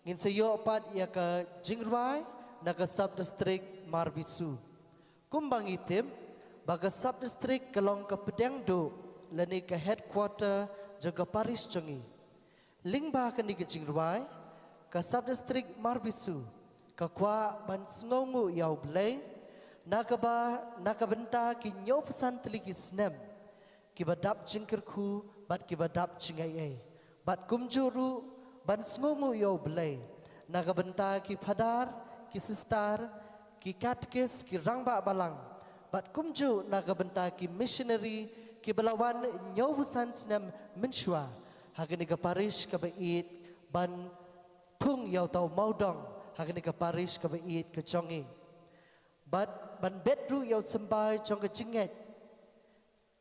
ngin sayo pat ya ke jingrai na ke sub district Marbisu kumbang itim baga sub district kelong ke pedang do lani ke headquarter jaga Paris Jongi lingba ke ni ke jingrai ke sub district Marbisu ke kwa ban sngongu yau blai na ke benta ki nyo pesan teliki snem ki badap jingkerku bat ki badap jingai bat kumjuru ban sngongu yo belai naga benta ki padar ki sistar ki katkis ki rangba balang bat kumju naga benta ki missionary ki belawan nyawusan senam menshua hagani ka parish ka bait ban pung yo tau maudong hagani ka parish ka bait ka jongi bat ban bedru yo sembai jong ka jinget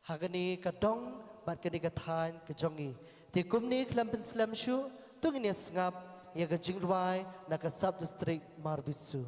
hagani ka dong bat kani ka than ka jongi ti kumni klam pen slam shu tung ini sengap ya ke jingruai nak ke sub district Marbisu.